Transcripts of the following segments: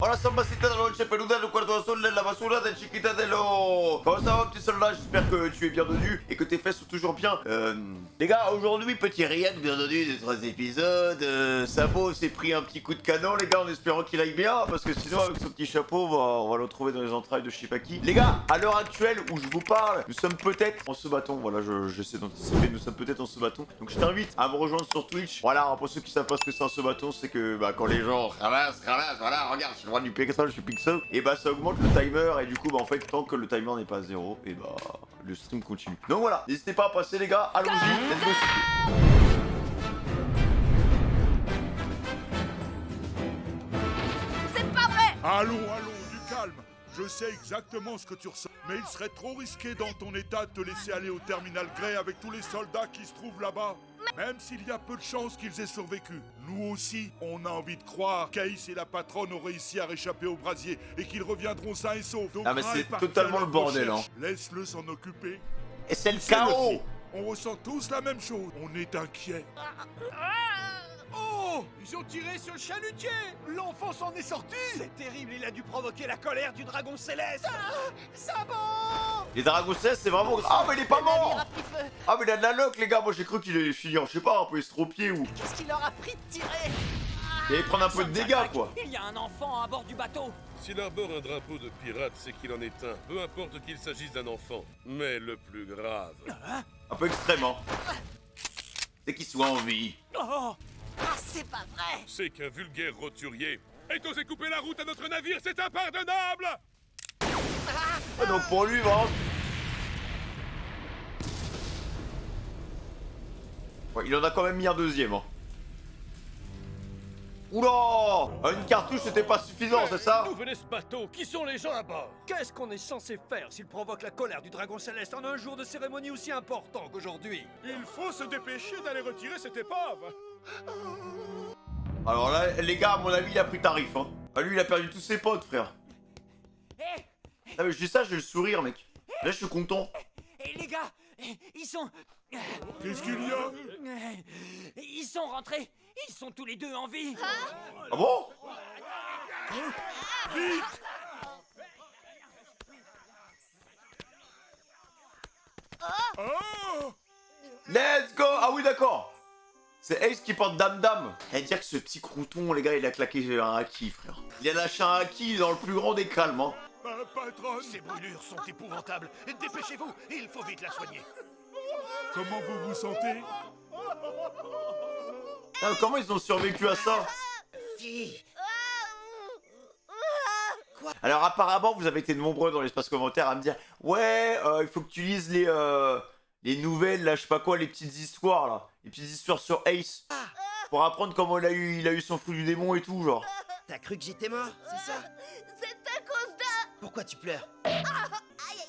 Hola, sono Bassetta dolce peluda del quarto sol della basura del Chiquitadelo. Comment ça va, petit soldat? J'espère que tu es bien dessus et que tes fesses sont toujours bien. Les gars, aujourd'hui, petit react, bien entendu, de 3 épisodes. Sabo s'est pris un petit coup de canon, les gars, en espérant qu'il aille bien, parce que sinon, avec son petit chapeau, on va le retrouver dans les entrailles de je sais pas qui. Les gars, à l'heure actuelle où je vous parle, nous sommes peut-être en ce bâton. Voilà, j'essaie d'anticiper, nous sommes peut-être en ce bâton. Donc je t'invite à me rejoindre sur Twitch. Voilà, pour ceux qui savent pas ce que c'est un ce bâton, c'est que bah, quand les gens ramassent, voilà, regarde, je suis le roi du pixel, je suis pixel, et bah ça augmente le timer, et du coup, bah en fait, tant que le timer n'est pas à 0, et bah le stream continue. Donc voilà, n'hésitez pas à passer, les gars, allons-y, let's go. C'est pas vrai! Allons, du calme. Je sais exactement ce que tu ressens, mais il serait trop risqué dans ton état de te laisser aller au terminal Grey avec tous les soldats qui se trouvent là-bas. Même s'il y a peu de chances qu'ils aient survécu. Nous aussi, on a envie de croire qu'Aïs et la patronne ont réussi à réchapper au brasier et qu'ils reviendront sains et saufs. Donc, Ah mais Rai c'est est parti totalement à le leur bordel, hein. recherche. Laisse-le s'en occuper. Et c'est le C'est chaos. Luffy. On ressent tous la même chose. On est inquiets. Oh! Ils ont tiré sur le chalutier! L'enfant s'en est sorti! C'est terrible, il a dû provoquer la colère du dragon céleste! Sabo! Les dragons célestes, c'est vraiment... Ah mais il est pas mort. Ah mais il a de la loc, les gars, moi j'ai cru qu'il allait finir, je sais pas, un peu estropié ou... Qu'est-ce qu'il leur a pris de tirer? Il allait prendre un peu de dégâts, quoi. Il y a un enfant à bord du bateau! S'il arbore un drapeau de pirate, c'est qu'il en est un. Peu importe qu'il s'agisse d'un enfant. Mais le plus grave... Un peu extrême, hein. C'est qu'il soit en vie. Oh! Ah, c'est pas vrai! C'est qu'un vulgaire roturier ait osé couper la route à notre navire, c'est impardonnable! Ah, donc pour lui, vraiment... Ouais, il en a quand même mis un deuxième, hein. Oula! Une cartouche, c'était pas suffisant, c'est ça? D'où venait ce bateau? Qui sont les gens à bord? Qu'est-ce qu'on est censé faire s'il provoque la colère du dragon céleste en un jour de cérémonie aussi important qu'aujourd'hui? Il faut se dépêcher d'aller retirer cette épave! Alors là, les gars, à mon avis, il a pris tarif, hein. Ah, lui, il a perdu tous ses potes, frère. Eh! Ah, mais je dis ça, j'ai le sourire, mec. Là, je suis content. Eh, les gars! Ils sont... Qu'est-ce qu'il y a? Ils sont rentrés! Ils sont tous les deux en vie! Ah bon? Oh! Let's go! Ah oui, d'accord. C'est Ace qui porte Dame Dame. Et dire que ce petit crouton, les gars, il a claqué un haki, frère. Il a lâché un haki dans le plus grand des calmes, hein. Patronne, Ces brûlures sont épouvantables! Dépêchez-vous, il faut vite la soigner! comment vous vous sentez? Ah, comment ils ont survécu à ça? Alors apparemment, vous avez été nombreux dans l'espace commentaire à me dire « Ouais, il faut que tu lises les nouvelles, là, je sais pas quoi, les petites histoires, là. Les petites histoires sur Ace. Pour apprendre comment il a eu son fruit du démon et tout, genre. T'as cru que j'étais mort, c'est ça? C'est à cause d'un... Pourquoi tu pleures?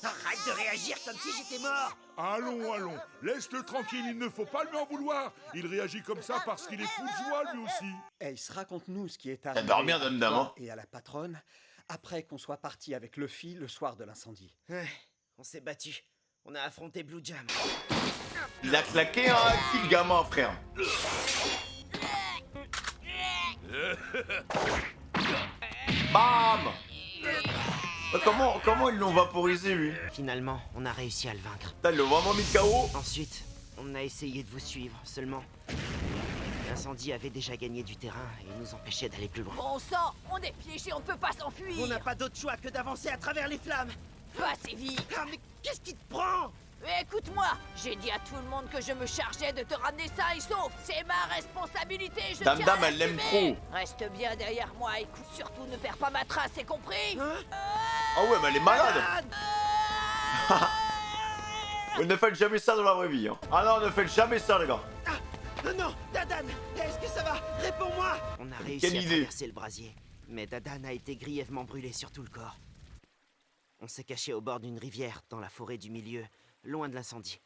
Arrête de réagir comme si j'étais mort! Allons, laisse-le tranquille, il ne faut pas lui en vouloir. Il réagit comme ça parce qu'il est fou de joie lui aussi. Ace, raconte-nous ce qui est Elle arrivé dort bien, à Dame toi Dame, hein. et à la patronne après qu'on soit parti avec Luffy le soir de l'incendie. Ouais, on s'est battu. On a affronté Blue Jam. Il a claqué un haki, le gamin, frère. Bam! Comment ils l'ont vaporisé, lui? Finalement, on a réussi à le vaincre. Putain, ils l'ont vraiment mis KO. Ensuite, on a essayé de vous suivre, seulement... L'incendie avait déjà gagné du terrain et nous empêchait d'aller plus loin. Bon sang! On est piégés, on ne peut pas s'enfuir! On n'a pas d'autre choix que d'avancer à travers les flammes. Pas assez vite! Ah mais qu'est-ce qui te prend? Écoute-moi! J'ai dit à tout le monde que je me chargeais de te ramener sain et sauf! C'est ma responsabilité, je Dame tiens Dame, à elle l'aime l'assumer. trop. Reste bien derrière moi, écoute, surtout ne perds pas ma trace, c'est compris? Ah ouais, mais elle est malade. Ne faites jamais ça dans la vraie vie, hein. Ah non, ne faites jamais ça, les gars. Non, Dadan, est-ce que ça va? Réponds-moi! On a réussi Quelle à idée. traverser le brasier, mais Dadan a été grièvement brûlé sur tout le corps. On s'est caché au bord d'une rivière, dans la forêt du milieu, loin de l'incendie.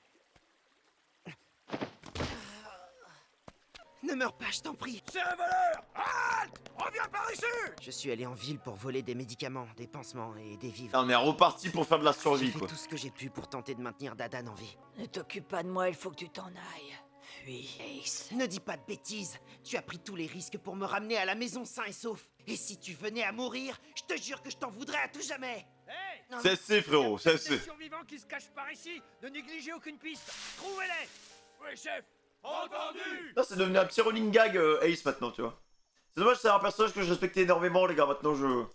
Ne meurs pas, je t'en prie! C'est un voleur! Halte! Reviens par ici! Je suis allé en ville pour voler des médicaments, des pansements et des vivres. On est reparti pour faire de la J'ai survie, fait quoi. tout ce que j'ai pu pour tenter de maintenir Dadan en vie. Ne t'occupe pas de moi, il faut que tu t'en ailles. Fuis, Ace. Ne dis pas de bêtises! Tu as pris tous les risques pour me ramener à la maison sain et sauf. Et si tu venais à mourir, je te jure que je t'en voudrais à tout jamais. Hey! Non, C'est frérot, Des c'est. survivants qui se cachent par ici. Ne négligez aucune piste. Trouvez-les. Oui, chef. Entendu. Là, c'est devenu un petit running gag Ace maintenant, tu vois. C'est dommage, c'est un personnage que je respectais énormément, les gars. Maintenant, je.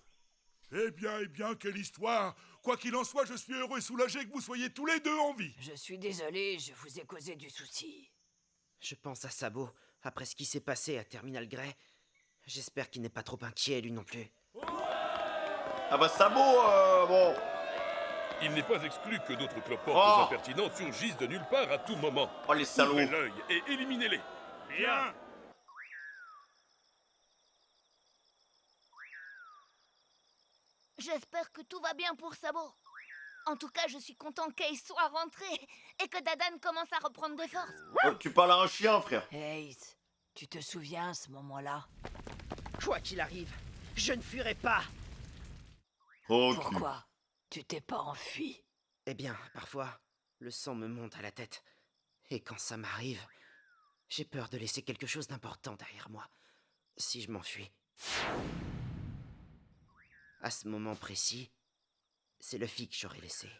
Eh bien, quelle histoire! Quoi qu'il en soit, je suis heureux et soulagé que vous soyez tous les deux en vie. Je suis désolé, je vous ai causé du souci. Je pense à Sabot, après ce qui s'est passé à Terminal Grey. J'espère qu'il n'est pas trop inquiet, lui non plus. Ah bah, Sabot, bon. Il n'est pas exclu que d'autres cloportes Oh. impertinents surgissent de nulle part à tout moment. Oh, les salauds. Ouvrez l'œil et éliminez-les. Bien. J'espère que tout va bien pour Sabot. En tout cas, je suis content qu'Ace soit rentré et que Dadan commence à reprendre des forces. Oh, tu parles à un chien, frère. Ace, tu te souviens à ce moment-là? Quoi qu'il arrive, je ne fuirai pas. Ok. Pourquoi tu t'es pas enfui? Eh bien, parfois, le sang me monte à la tête. Et quand ça m'arrive, j'ai peur de laisser quelque chose d'important derrière moi. Si je m'enfuis. À ce moment précis, c'est le fille que j'aurais laissé.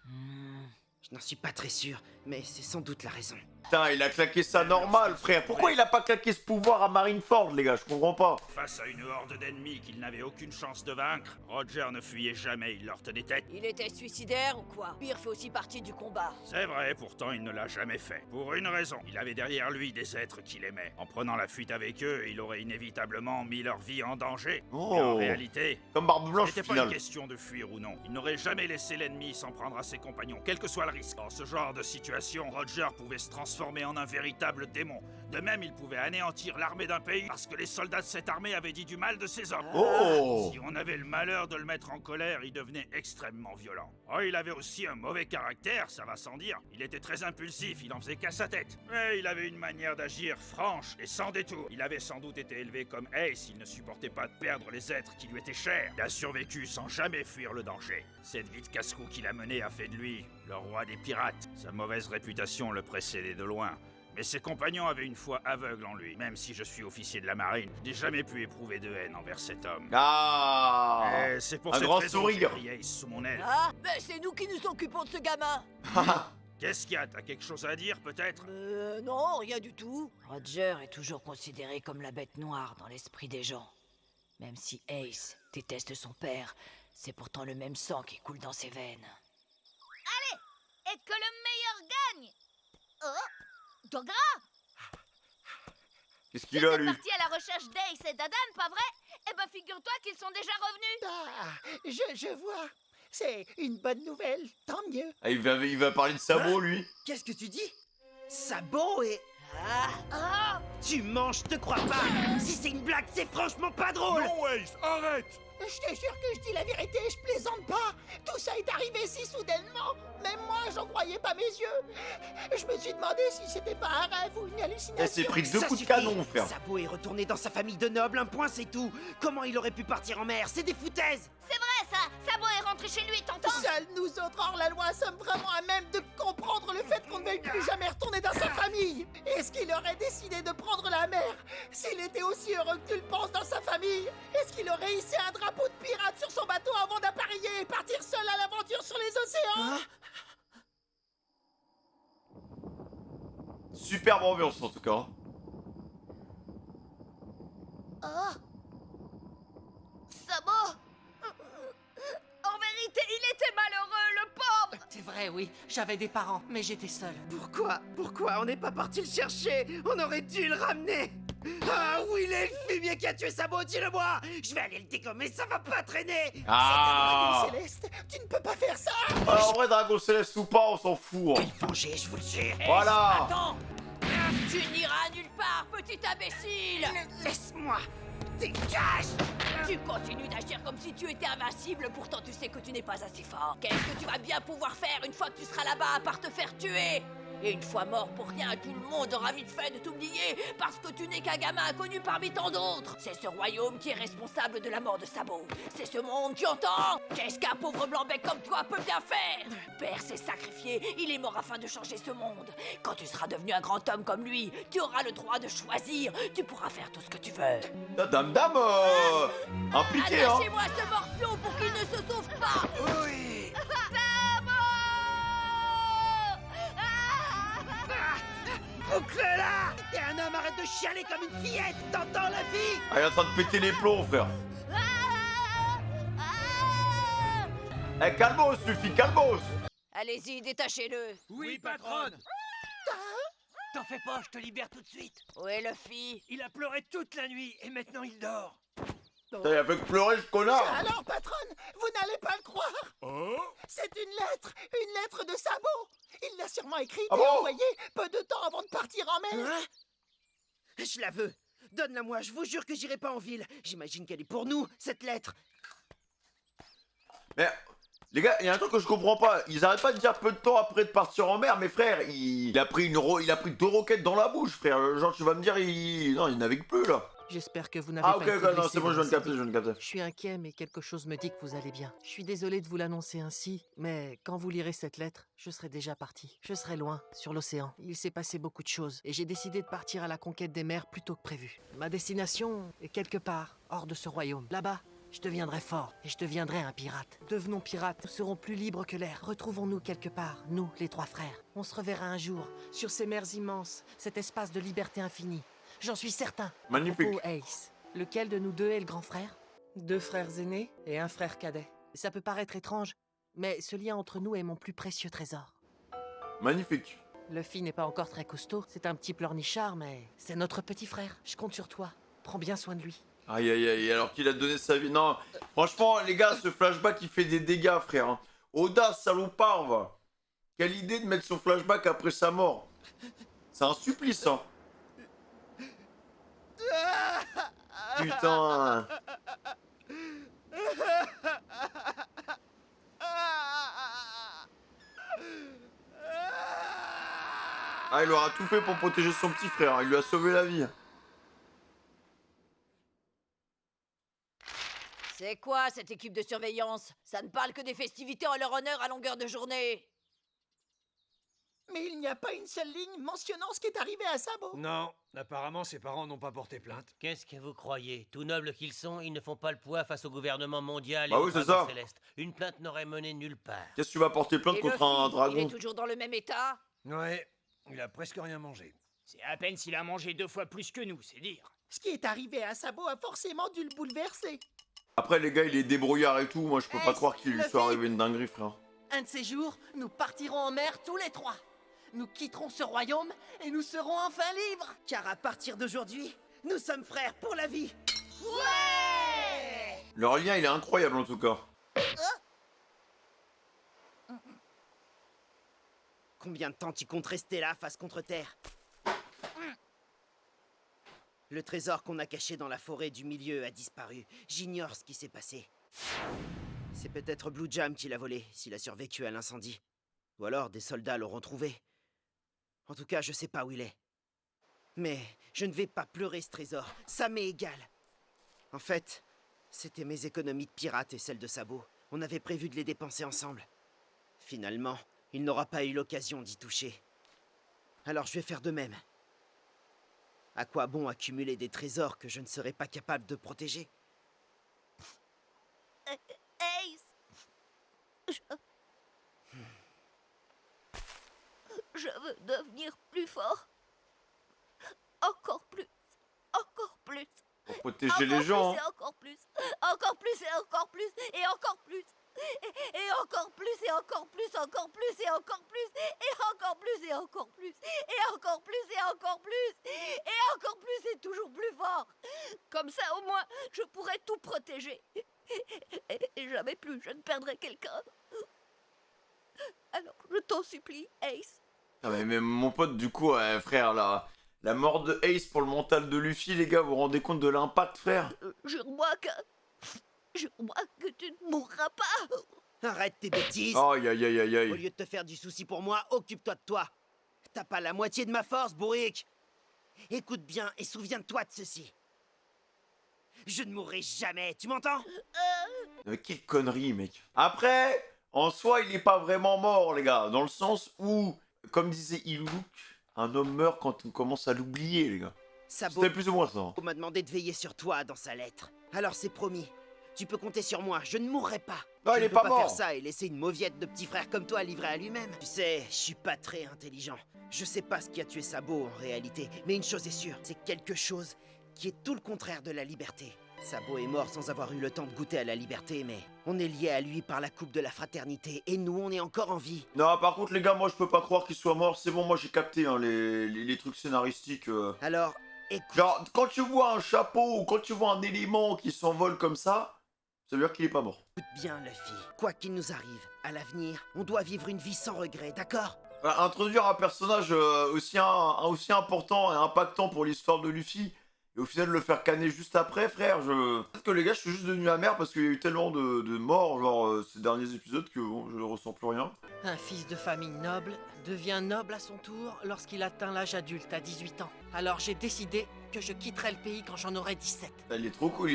Je n'en suis pas très sûr, mais c'est sans doute la raison. Putain, il a claqué ça normal, frère. Pourquoi il a pas claqué ce pouvoir à Marineford, les gars? Je comprends pas. Face à une horde d'ennemis qu'il n'avait aucune chance de vaincre, Roger ne fuyait jamais, il leur tenait tête. Il était suicidaire ou quoi? Pire fait aussi partie du combat. C'est vrai, pourtant il ne l'a jamais fait. Pour une raison, il avait derrière lui des êtres qu'il aimait. En prenant la fuite avec eux, il aurait inévitablement mis leur vie en danger. Oh. Et en réalité, Comme Barbe ce Blanche, n'était au pas final. une question de fuir ou non. Il n'aurait jamais laissé l'ennemi s'en prendre à ses compagnons, quel que soit le risque. Dans ce genre de situation, Roger pouvait se transformer en un véritable démon. De même, il pouvait anéantir l'armée d'un pays parce que les soldats de cette armée avaient dit du mal de ses hommes. Oh. Si on avait le malheur de le mettre en colère, il devenait extrêmement violent. Oh, il avait aussi un mauvais caractère, ça va sans dire. Il était très impulsif, il en faisait qu'à sa tête. Mais il avait une manière d'agir franche et sans détour. Il avait sans doute été élevé comme Ace, il ne supportait pas de perdre les êtres qui lui étaient chers. Il a survécu sans jamais fuir le danger. Cette vie de casse-cou qu'il a menée a fait de lui le roi des pirates. Sa mauvaise réputation le précédait de loin. Mais ses compagnons avaient une foi aveugle en lui. Même si je suis officier de la marine, je n'ai jamais pu éprouver de haine envers cet homme. Ah. Et c'est pour Un cette grand raison sourire. que j'ai pris Ace sous mon aile. Ah, mais c'est nous qui nous occupons de ce gamin. Qu'est-ce qu'il y a? T'as quelque chose à dire, peut-être? Non, rien du tout. Roger est toujours considéré comme la bête noire dans l'esprit des gens. Même si Ace déteste son père, c'est pourtant le même sang qui coule dans ses veines. Et que le meilleur gagne. Oh, Dogra, Qu'est-ce qu'il a, t'es lui? parti à la recherche d'Ace et Dadan, pas vrai? Eh ben, figure-toi qu'ils sont déjà revenus. Ah, je vois. C'est une bonne nouvelle, tant mieux. Ah, il va parler de Sabot, lui. Qu'est-ce que tu dis? Sabot et... Ah, Tu manges, je te crois pas. Si c'est une blague, c'est franchement pas drôle. Non, Ace, arrête! Je te jure que je dis la vérité, je plaisante pas. Tout ça est arrivé si soudainement. Même moi, j'en croyais pas mes yeux. Je me suis demandé si c'était pas un rêve ou une hallucination. Elle s'est pris deux Ça coups de suffit. canon, frère. Sabot est retourné dans sa famille de nobles, un point c'est tout. Comment il aurait pu partir en mer? C'est des foutaises. C'est vrai, ça. Sabot est rentré chez lui, t'entends? Seuls nous autres hors la loi sommes vraiment à même de comprendre le fait qu'on ne veuille plus jamais retourner dans sa famille. Est-ce qu'il aurait décidé de prendre la mer s'il était aussi heureux que tu le penses dans sa famille? Est-ce qu'il aurait hissé un drapeau de pirate sur son bateau avant d'appareiller et partir seul à l'aventure sur les océans? Superbe ambiance, en tout cas. Oh, Sabot. En vérité, il était malheureux, le pauvre. C'est vrai, oui. J'avais des parents, mais j'étais seul. Pourquoi on n'est pas parti le chercher? On aurait dû le ramener. Ah, où il est le fumier qui a tué Sabot? Dis-le-moi. Je vais aller le dégommer, ça va pas traîner. Ah. Céleste, tu ne peux pas faire ça. Ah, en vrai, Dragon Céleste ou pas, on s'en fout. Hein. Venger, je vous le jure. Voilà. attends. Tu n'iras nulle part, petit imbécile. Laisse-moi. Dégage. Tu continues d'agir comme si tu étais invincible, pourtant tu sais que tu n'es pas assez fort. Qu'est-ce que tu vas bien pouvoir faire une fois que tu seras là-bas à part te faire tuer? Et une fois mort pour rien, tout le monde aura vite fait de t'oublier parce que tu n'es qu'un gamin inconnu parmi tant d'autres. C'est ce royaume qui est responsable de la mort de Sabot. C'est ce monde, tu entends? Qu'est-ce qu'un pauvre blanc-bec comme toi peut bien faire? Père s'est sacrifié, il est mort afin de changer ce monde. Quand tu seras devenu un grand homme comme lui, tu auras le droit de choisir. Tu pourras faire tout ce que tu veux. La dame, impliquée, hein. Attachez-moi ce morpion pour qu'il ne se sauve pas. Oui. Boucle-la! T'es un homme, arrête de chialer comme une fillette! T'entends la vie? Ah, il est en train de péter les plombs, frère. Eh, calmos, Luffy, calmos. Allez-y, détachez-le. Oui, patronne! T'en fais pas, je te libère tout de suite. Où est Luffy? Il a pleuré toute la nuit et maintenant il dort. Putain, il a fait que pleurer, ce connard. Alors, patronne, vous n'allez pas le croire. Hein? C'est une lettre de Sabot. Il l'a sûrement écrite Ah et bon envoyée peu de temps avant de partir en mer. Hein? Je la veux. Donne-la-moi, je vous jure que j'irai pas en ville. J'imagine qu'elle est pour nous, cette lettre. Mais, les gars, il y a un truc que je comprends pas. Ils arrêtent pas de dire peu de temps après de partir en mer, mais frère, il a pris 2 roquettes dans la bouche, frère. Genre, tu vas me dire, non, il navigue plus, là. J'espère que vous n'avez Ah, pas ok, été ok, non, blessé c'est bon, dans je viens de capter, l'incendie. je viens de capter. Je suis inquiet, mais quelque chose me dit que vous allez bien. Je suis désolé de vous l'annoncer ainsi, mais quand vous lirez cette lettre, je serai déjà parti. Je serai loin, sur l'océan. Il s'est passé beaucoup de choses, et j'ai décidé de partir à la conquête des mers plus tôt que prévu. Ma destination est quelque part, hors de ce royaume. Là-bas, je deviendrai fort, et je deviendrai un pirate. Devenons pirates, nous serons plus libres que l'air. Retrouvons-nous quelque part, nous, les 3 frères. On se reverra un jour, sur ces mers immenses, cet espace de liberté infinie. J'en suis certain. Magnifique. À propos, Ace, lequel de nous 2 est le grand frère? 2 frères aînés et un frère cadet. Ça peut paraître étrange, mais ce lien entre nous est mon plus précieux trésor. Magnifique. Luffy n'est pas encore très costaud, c'est un petit pleurnichard, mais c'est notre petit frère. Je compte sur toi. Prends bien soin de lui. Aïe, aïe, aïe, alors qu'il a donné sa vie. Non, franchement, les gars, ce flashback, il fait des dégâts, frère. Hein. Oda, salopard, va. Quelle idée de mettre son flashback après sa mort. C'est un supplice, hein. Putain. Ah, il aura tout fait pour protéger son petit frère. Il lui a sauvé la vie. C'est quoi cette équipe de surveillance? Ça ne parle que des festivités en leur honneur à longueur de journée. Mais il n'y a pas une seule ligne mentionnant ce qui est arrivé à Sabot. Non, apparemment ses parents n'ont pas porté plainte. Qu'est-ce que vous croyez? Tout nobles qu'ils sont, ils ne font pas le poids face au gouvernement mondial Bah et oui, au c'est dragon ça. céleste. Une plainte n'aurait mené nulle part. Qu'est-ce que tu vas porter plainte Et contre un Luffy, dragon? il est toujours dans le même état? Ouais, il a presque rien mangé. C'est à peine s'il a mangé 2 fois plus que nous, c'est dire. Ce qui est arrivé à Sabot a forcément dû le bouleverser. Après, les gars, il est débrouillard et tout. Moi, je peux pas Hey, croire qu'il lui Luffy. soit arrivé une dinguerie, frère. Un de ces jours, nous partirons en mer tous les 3. Nous quitterons ce royaume et nous serons enfin libres. Car à partir d'aujourd'hui, nous sommes frères pour la vie. Leur lien, il est incroyable, en tout cas. Combien de temps tu comptes rester là, face contre terre? Le trésor qu'on a caché dans la forêt du milieu a disparu. J'ignore ce qui s'est passé. C'est peut-être Blue Jam qui l'a volé, s'il a survécu à l'incendie. Ou alors des soldats l'auront trouvé. En tout cas, je sais pas où il est. Mais je ne vais pas pleurer ce trésor, ça m'est égal. En fait, c'était mes économies de pirate et celles de Sabot. On avait prévu de les dépenser ensemble. Finalement, il n'aura pas eu l'occasion d'y toucher. Alors je vais faire de même. À quoi bon accumuler des trésors que je ne serai pas capable de protéger? Ace, je veux devenir plus fort. Encore plus. Encore plus. Pour protéger les gens. Et encore plus. Encore plus et encore plus. Et encore plus. Et encore plus et encore plus. Encore plus et encore plus. Et encore plus et encore plus. Et encore plus et encore plus. Et encore plus et toujours plus fort. Comme ça au moins je pourrais tout protéger. Et jamais plus je ne perdrai quelqu'un. Alors je t'en supplie, Ace. Ah mais mon pote, du coup, frère, la mort de Ace pour le mental de Luffy, les gars, vous vous rendez compte de l'impact, frère? Jure-moi que tu ne mourras pas. Arrête tes bêtises. Aïe, aïe, aïe, aïe, Au aïe. lieu de te faire du souci pour moi, occupe-toi de toi. T'as pas la moitié de ma force, bourrique. Écoute bien et souviens-toi de ceci. Je ne mourrai jamais, tu m'entends? Mais quelle connerie, mec. Après, en soi, il est pas vraiment mort, les gars. Dans le sens où, comme disait Ilouk, un homme meurt quand on commence à l'oublier, les gars. Sabo C'était plus ou moins ça. m'a demandé de veiller sur toi dans sa lettre. Alors c'est promis. Tu peux compter sur moi, je ne mourrai pas. Non, je il ne est peux pas pas mort. faire ça et laisser une mauviette de petit frère comme toi livré à lui-même. Tu sais, je suis pas très intelligent. Je sais pas ce qui a tué Sabo en réalité, mais une chose est sûre, c'est quelque chose qui est tout le contraire de la liberté. Sabo est mort sans avoir eu le temps de goûter à la liberté, mais on est lié à lui par la coupe de la fraternité, et nous, on est encore en vie. Non, par contre, les gars, moi, je peux pas croire qu'il soit mort. C'est bon, moi, j'ai capté hein, les trucs scénaristiques. Alors, écoute... Genre, quand tu vois un chapeau ou quand tu vois un élément qui s'envole comme ça veut dire qu'il est pas mort. Écoute bien, Luffy. Quoi qu'il nous arrive, à l'avenir, on doit vivre une vie sans regret, d'accord? Introduire un personnage aussi important et impactant pour l'histoire de Luffy, et au final le faire canner juste après, frère, Peut-être que les gars, je suis juste devenu amer parce qu'il y a eu tellement de morts, genre, ces derniers épisodes, que bon, je ressens plus rien. Un fils de famille noble devient noble à son tour lorsqu'il atteint l'âge adulte à 18 ans. Alors j'ai décidé que je quitterai le pays quand j'en aurai 17. Il est trop cool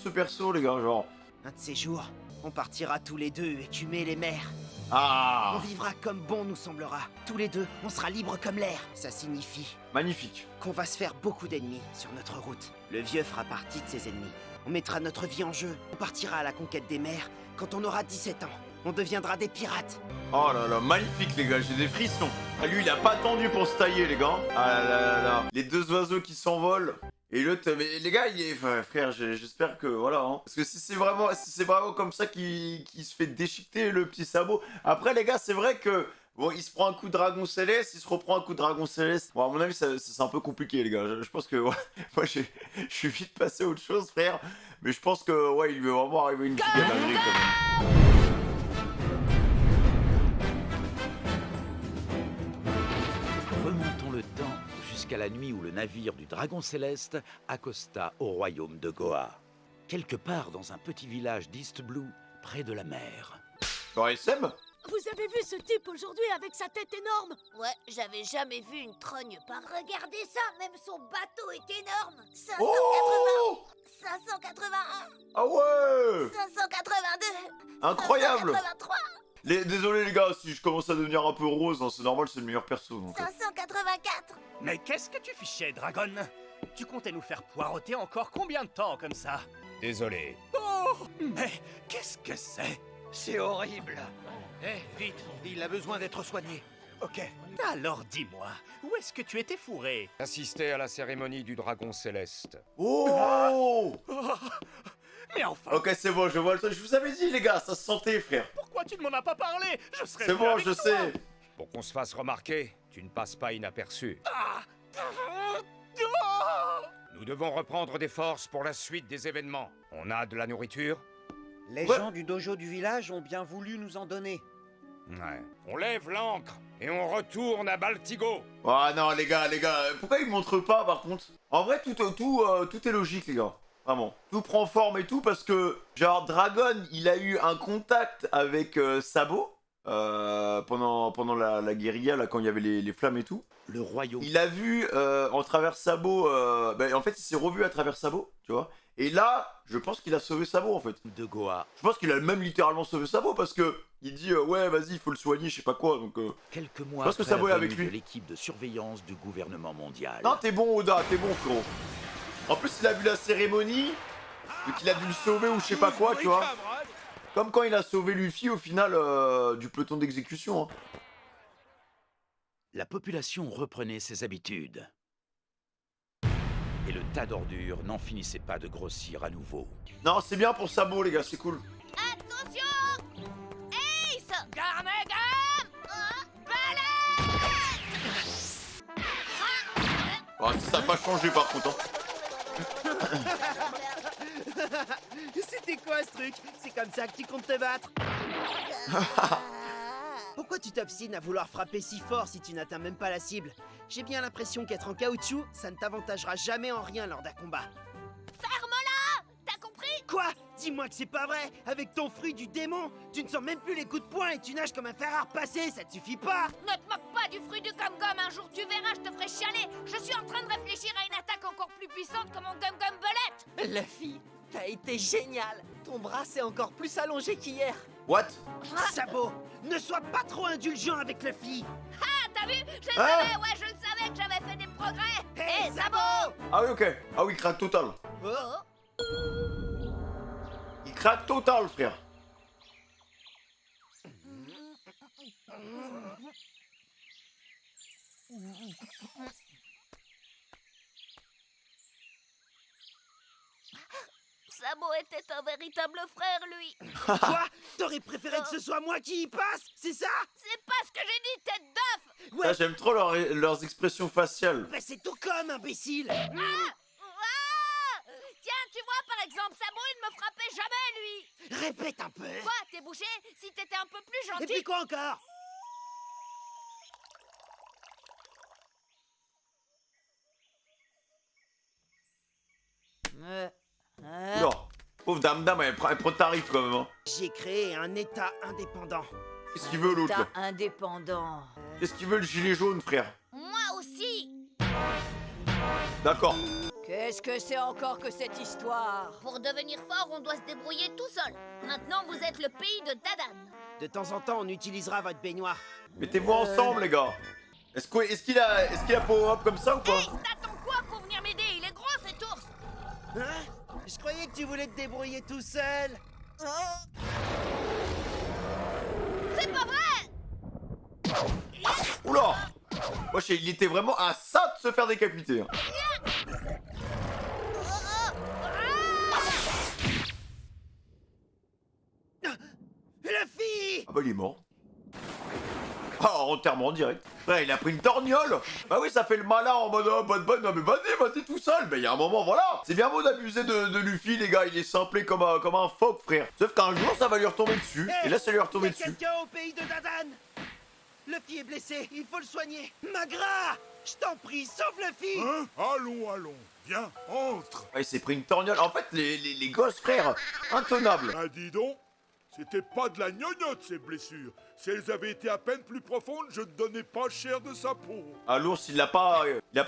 ce perso, les gars, genre. Un de ces jours, on partira tous les deux écumer les mers. Ah, On vivra comme bon nous semblera. Tous les deux, on sera libres comme l'air. Ça signifie magnifique. qu'on va se faire beaucoup d'ennemis sur notre route. Le vieux fera partie de ses ennemis. On mettra notre vie en jeu. On partira à la conquête des mers quand on aura 17 ans. On deviendra des pirates. Oh là là, magnifique, les gars, j'ai des frissons. Ah, lui, il a pas attendu pour se tailler, les gars. Ah là là là là. Les deux oiseaux qui s'envolent. Et l'autre, mais les gars, il est... Enfin, frère, j'espère que... Voilà, hein. Parce que si c'est vraiment comme ça qu'il se fait déchiqueter, le petit Sabo. Après, les gars, c'est vrai que... Bon, il se prend un coup de dragon céleste, il se reprend un coup de dragon céleste. Bon, à mon avis, c'est un peu compliqué, les gars. Je pense que... Ouais, moi, je suis vite passé à autre chose, frère. Mais je pense que... Ouais, il lui est vraiment arrivé une giga dinguerie, quand même. Remontons le temps jusqu'à la nuit où le navire du Dragon Céleste accosta au royaume de Goa. Quelque part dans un petit village d'East Blue, près de la mer. Genre SM ? Vous avez vu ce type aujourd'hui avec sa tête énorme? Ouais, j'avais jamais vu une trogne pareille. Regardez ça, même son bateau est énorme. 580, Oh 581, Ah ouais 582, Incroyable 583, Désolé les gars, si je commence à devenir un peu rose, hein, c'est normal, c'est le meilleur perso. Donc. 584. Mais qu'est-ce que tu fichais, Dragon? Tu comptais nous faire poireauter encore combien de temps comme ça? Désolé. Oh, mais qu'est-ce que c'est? C'est horrible. Vite, il a besoin d'être soigné. Ok, alors dis-moi, où est-ce que tu étais fourré? Assister à la cérémonie du dragon céleste. Oh Mais enfin... Ok, c'est bon, je vois le truc. Je vous avais dit les gars, ça se sentait, frère. Pourquoi tu ne m'en as pas parlé? Je serais C'est venu bon, avec je toi. sais. Pour qu'on se fasse remarquer, tu ne passes pas inaperçu. Nous devons reprendre des forces pour la suite des événements. On a de la nourriture? Les gens du dojo du village ont bien voulu nous en donner. Ouais. On lève l'ancre et on retourne à Baltigo. Ah non, les gars, pourquoi ils montrent pas par contre? En vrai, tout est logique, les gars. Vraiment. Tout prend forme et tout parce que, genre, Dragon, il a eu un contact avec Sabo pendant la guérilla, là, quand il y avait les flammes et tout. Le royaume. Il a vu en travers Sabo, en fait, il s'est revu à travers Sabo, tu vois. Et là, je pense qu'il a sauvé Sabo en fait. De Goa. Je pense qu'il a même littéralement sauvé Sabo parce que il dit ouais vas-y il faut le soigner je sais pas quoi donc. Quelques mois parce que après Sabo est la avec venue lui. de l'équipe de surveillance du gouvernement mondial. Non t'es bon Oda, t'es bon frérot. En plus il a vu la cérémonie, donc il a dû le sauver ou je sais pas quoi tu vois. Comme quand il a sauvé Luffy au final du peloton d'exécution. Hein. La population reprenait ses habitudes. Et le tas d'ordures n'en finissait pas de grossir à nouveau. Non, c'est bien pour Sabo, les gars, c'est cool. Attention! Ace! Garnegam! Balade! Oh, ça n'a pas changé par contre. Hein. C'était quoi ce truc? C'est comme ça que tu comptes te battre? Pourquoi tu t'obstines à vouloir frapper si fort si tu n'atteins même pas la cible? J'ai bien l'impression qu'être en caoutchouc, ça ne t'avantagera jamais en rien lors d'un combat. Ferme-la! T'as compris? Quoi? Dis-moi que c'est pas vrai. Avec ton fruit du démon, tu ne sens même plus les coups de poing et tu nages comme un fer à repasser, ça te suffit pas. Ne te moque pas du fruit du Gum-Gum, un jour tu verras, je te ferai chialer. Je suis en train de réfléchir à une attaque encore plus puissante que mon Gum-Gum belette. Luffy, t'as été génial. Ton bras s'est encore plus allongé qu'hier. What? Sabot, ne sois pas trop indulgent avec Luffy. Ah, t'as vu? Je le Hein? savais, ouais, je le savais que j'avais fait des progrès. Hé, Sabot! Ah oui, ok. Ah oui, craque total. Oh. Il craque total, frère. Sabot était un véritable frère, lui. Quoi? T'aurais préféré que ce soit moi qui y passe, c'est ça? C'est pas ce que j'ai dit, tête d'œuf. Ouais, Ah, j'aime trop leurs expressions faciales. bah c'est tout comme, imbécile. Ah! Tiens, tu vois, par exemple, Sabot, il ne me frappait jamais, lui. Répète un peu. Quoi, t'es bouché? Si t'étais un peu plus Et gentil... puis quoi encore? Non. Pauvre dame, elle prend tarif quand même. Hein. J'ai créé un état indépendant. Qu'est-ce qu'il veut l'autre là? indépendant. Qu'est-ce qu'il veut le gilet jaune, frère? Moi aussi. D'accord. Qu'est-ce que c'est encore que cette histoire? Pour devenir fort, on doit se débrouiller tout seul. Maintenant, vous êtes le pays de Dadan. De temps en temps, on utilisera votre baignoire. Mettez-vous ensemble, les gars. Est-ce qu'il a power-up comme ça ou pas? Hey, t'attends quoi pour venir m'aider? Il est gros, cet ours. Hein? Je croyais que tu voulais te débrouiller tout seul. C'est pas vrai. Oula! Wesh, il était vraiment à ça de se faire décapiter. Hein. Luffy! Ah bah il est mort. Ah, enterrement direct. Ouais, il a pris une torgnole. Bah oui, ça fait le malin en mode oh, bonne, non mais vas-y tout seul. Mais il y a un moment, voilà. C'est bien beau d'abuser de Luffy, les gars. Il est simplé comme un phoque, frère. Sauf qu'un jour, ça va lui retomber dessus. Et là, ça lui est retombé dessus. Quelqu'un au pays de Dadan! Luffy est blessé, il faut le soigner. Magra! Je t'en prie, sauve Luffy! Hein? Allons, viens, entre. Ah, il s'est pris une torgnole. En fait, les gosses, frère, intenables. Ah, dis donc, c'était pas de la gnognotte, ces blessures. Si elles avaient été à peine plus profondes, je ne donnais pas cher de sa peau. Ah, l'ours, il a pas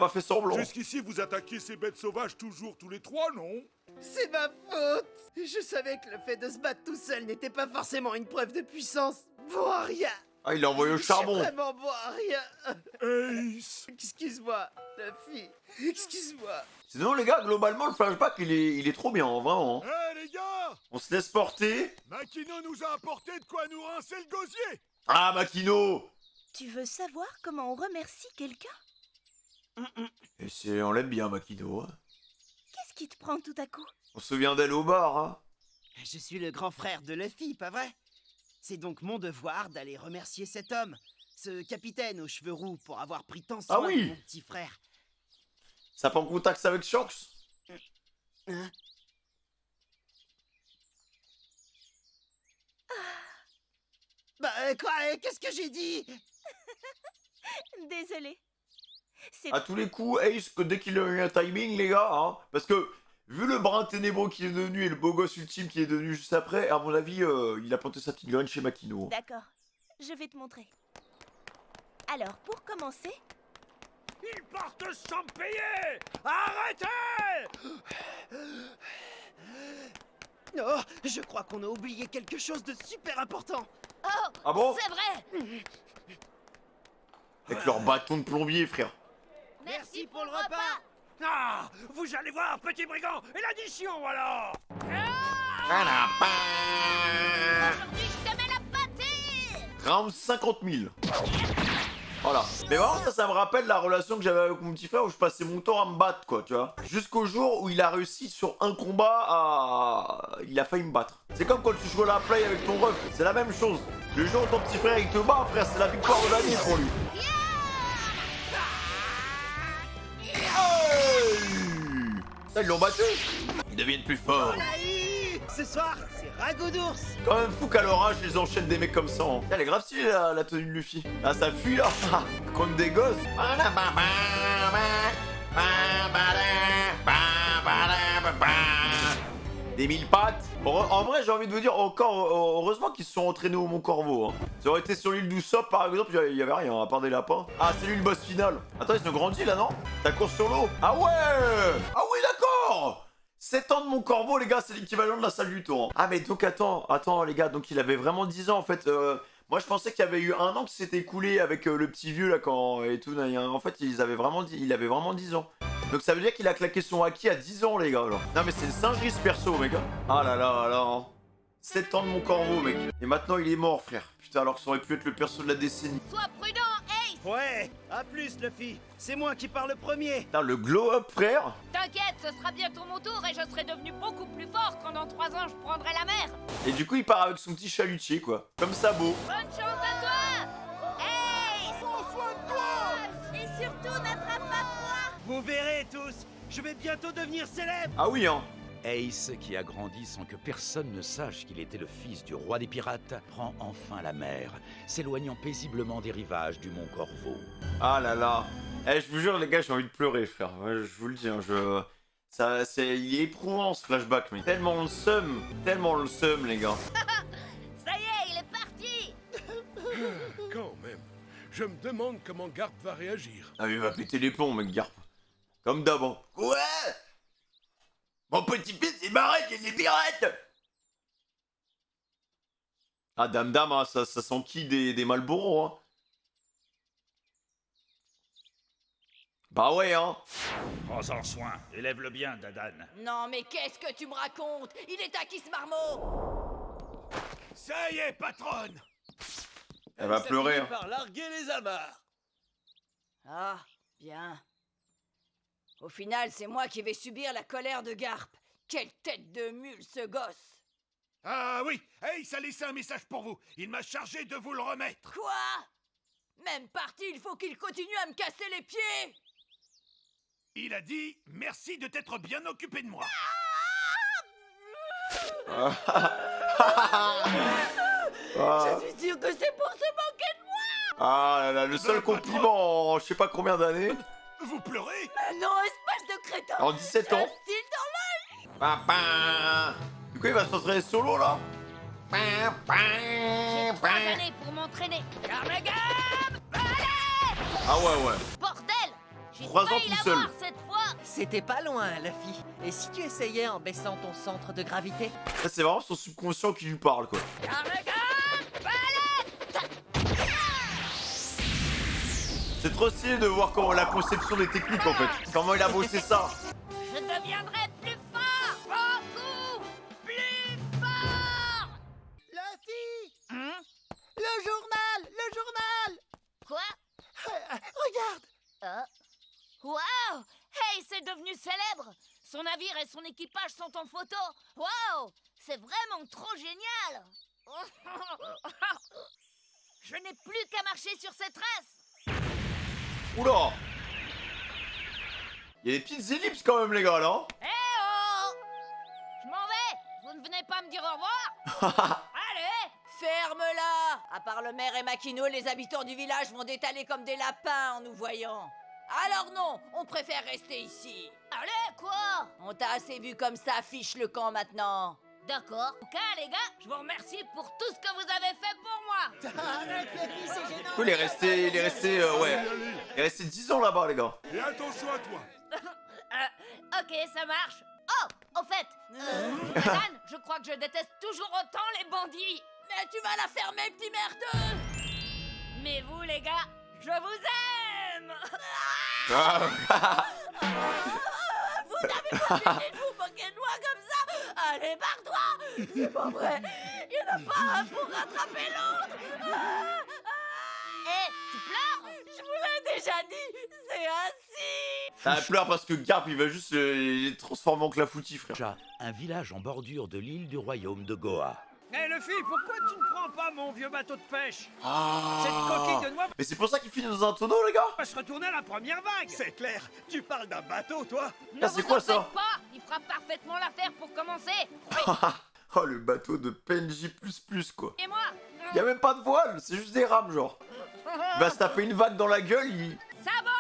fait semblant. Jusqu'ici, vous attaquiez ces bêtes sauvages toujours tous les trois, non? C'est ma faute! Je savais que le fait de se battre tout seul n'était pas forcément une preuve de puissance. Bon à rien! Ah, il l'a envoyé au charbon. C'est vraiment bon à rien! Ace! Excuse-moi, Luffy. Excuse-moi. Sinon, les gars, globalement, le flashback, il est trop bien, hein, vraiment. Hein. Hé, les gars! On se laisse porter. Makino nous a apporté de quoi nous rincer le gosier! Ah, Makino! Tu veux savoir comment on remercie quelqu'un? Et on l'aime bien, Makino. Hein. Qu'est-ce qui te prend tout à coup? On se souvient d'elle au bar, hein. Je suis le grand frère de Luffy, pas vrai? C'est donc mon devoir d'aller remercier cet homme, ce capitaine aux cheveux roux, pour avoir pris tant soin Ah oui. de mon petit frère. Ça prend contact avec Shanks? Hein? Bah quoi? Qu'est-ce que j'ai dit? Désolée. À tous les coups, Ace, que dès qu'il a eu un timing, les gars, hein, parce que vu le brin ténébreux qu'il est devenu et le beau gosse ultime qu'il est devenu juste après, à mon avis, il a planté sa petite graine chez Makino. D'accord, je vais te montrer. Alors, pour commencer... Ils partent sans me payer! Arrêtez! Oh, je crois qu'on a oublié quelque chose de super important. Oh, Ah bon? c'est vrai! Avec leur bâton de plombier, frère. Merci pour le repas! Ah! Vous allez voir, petit brigand! Et l'addition, alors! Aujourd'hui, je te mets la pâtée! Round 50 000. Voilà. Mais vraiment, ça me rappelle la relation que j'avais avec mon petit frère où je passais mon temps à me battre, quoi, tu vois. Jusqu'au jour où il a réussi sur un combat à... Il a failli me battre. C'est comme quand tu joues à la play avec ton ref, c'est la même chose. Le jour où ton petit frère il te bat, frère, c'est la victoire de l'année pour lui. Hey! Ça, ils l'ont battu. Ils deviennent plus forts. Ce soir, c'est ragoût d'ours. Quand même fou qu'à l'orage, ils enchaînent des mecs comme ça. Hein. Elle est grave stylée la tenue de Luffy. Là, ça fuit là. Comme des gosses. Des 1000 pattes. En vrai, j'ai envie de vous dire, encore, heureusement qu'ils se sont entraînés au Mont Corvo. Hein. Ça aurait été sur l'île d'Usopp, par exemple, il y avait rien, à part des lapins. Ah, c'est lui le boss final. Attends, ils se grandit là, non? Ta course sur l'eau. Ah ouais. Ah oui, d'accord. 7 ans de Mont Corvo, les gars, c'est l'équivalent de la salle du tour. Hein. Ah, mais donc, attends, les gars, donc il avait vraiment 10 ans, en fait. Moi, je pensais qu'il y avait eu 1 an qui s'était écoulé avec le petit vieux, là, quand... Et tout, en fait, il avait vraiment 10 ans. Donc ça veut dire qu'il a claqué son acquis à 10 ans, les gars. Genre. Non, mais c'est une singerie, ce perso, mec. Ah là là là. Hein. 7 ans de Mon Corvo, mec. Et maintenant, il est mort, frère. Putain, alors que ça aurait pu être le perso de la décennie. Sois prudent, Ace! Ouais, à plus, Luffy. C'est moi qui parle le premier. Putain, le glow-up, frère. T'inquiète, ce sera bientôt mon tour et je serai devenu beaucoup plus fort quand dans 3 ans je prendrai la mer. Et du coup, il part avec son petit chalutier, quoi. Comme Sabo. Bonne chance à toi! Ace! Prends soin de toi! Et surtout, n'attrape pas froid! Vous verrez tous, je vais bientôt devenir célèbre. Ah oui, hein. Ace, qui a grandi sans que personne ne sache qu'il était le fils du roi des pirates, prend enfin la mer, s'éloignant paisiblement des rivages du Mont Corvo. Ah là là. Eh, je vous jure, les gars, j'ai envie de pleurer, frère. Ouais, je vous le dis, hein, il est éprouvant, ce flashback, mais tellement le seum, les gars. Ça y est, il est parti! Quand même. Je me demande comment Garp va réagir. Ah, il va péter les plombs, mec, Garp. Comme d'hab. Hein. Ouais! Mon petit-fils, il m'arrête, il est pirate! Ah, dame, hein, ça sent qui des Malboro, hein? Bah ouais, hein! Prends-en soin, élève-le bien, Dadan. Non, mais qu'est-ce que tu me racontes? Il est à qui ce marmot? Ça y est, patronne! Elle va pleurer. Hein. Par larguer les amarres. Ah, bien. Au final, c'est moi qui vais subir la colère de Garp. Quelle tête de mule, ce gosse! Ah oui, Ace a laissé un message pour vous. Il m'a chargé de vous le remettre. Quoi? Même parti, il faut qu'il continue à me casser les pieds! Il a dit merci de t'être bien occupé de moi. Je suis sûr que c'est pour se moquer de moi! Ah là là, le seul compliment en je sais pas combien d'années. Vous pleurez? Mais non, espèce de crétin! En 17 ans. Style dans l'œil! Du coup, il va se retrouver solo là. J'ai 3 années pour m'entraîner. Garnegam! Allez! Ah ouais. Bordel! J'ai 3 ans failli tout seul. l'avoir cette fois! C'était pas loin, Luffy. Et si tu essayais en baissant ton centre de gravité? Ça, c'est vraiment son subconscient qui lui parle, quoi. C'est trop stylé de voir comment la conception des techniques, en fait. Comment il a bossé ça. Je deviendrai plus fort! Beaucoup plus fort! Luffy! Le journal! Quoi? Regarde! Waouh! Hey, c'est devenu célèbre! Son navire et son équipage sont en photo! Waouh! C'est vraiment trop génial! Je n'ai plus qu'à marcher sur ses traces! Oula! Il y a des petites ellipses quand même, les gars, là. Eh oh! Je m'en vais! Vous ne venez pas me dire au revoir? Allez! Ferme-la! À part le maire et Makino, les habitants du village vont détaler comme des lapins en nous voyant. Alors non, on préfère rester ici. Allez, quoi? On t'a assez vu comme ça, fiche le camp maintenant. D'accord. En tout cas, les gars, je vous remercie pour tout ce que vous avez fait pour moi. Arrête, Luffy, c'est gênant! Il est resté 10 ans là-bas, les gars. Et attention à toi. Ok, ça marche. Oh, au fait, Alan, je crois que je déteste toujours autant les bandits. Mais tu vas la fermer, petit merdeux! Mais vous, les gars, je vous aime. Vous n'avez pas fini de vous moquer de moi comme ça! Allez, barre-toi! C'est pas vrai! Il n'y en a pas un pour rattraper l'autre! Hé, tu pleures? Je vous l'ai déjà dit! C'est ainsi! Ça pleure parce que Garp, il va juste les transformer en clafoutis, frère. Déjà, un village en bordure de l'île du royaume de Goa. Hé Luffy, pourquoi tu ne prends pas mon vieux bateau de pêche? Ah. Cette coquille de noix Mais c'est pour ça qu'il finit dans un tonneau, les gars. va se retourner à la première vague. C'est clair, tu parles d'un bateau, toi? Ah, c'est quoi ça? Pas, il fera parfaitement l'affaire pour commencer. Oh, le bateau de PNJ++, quoi. Et moi? Y a même pas de voile, c'est juste des rames, genre. Il va se taper une vague dans la gueule, il... Sabo!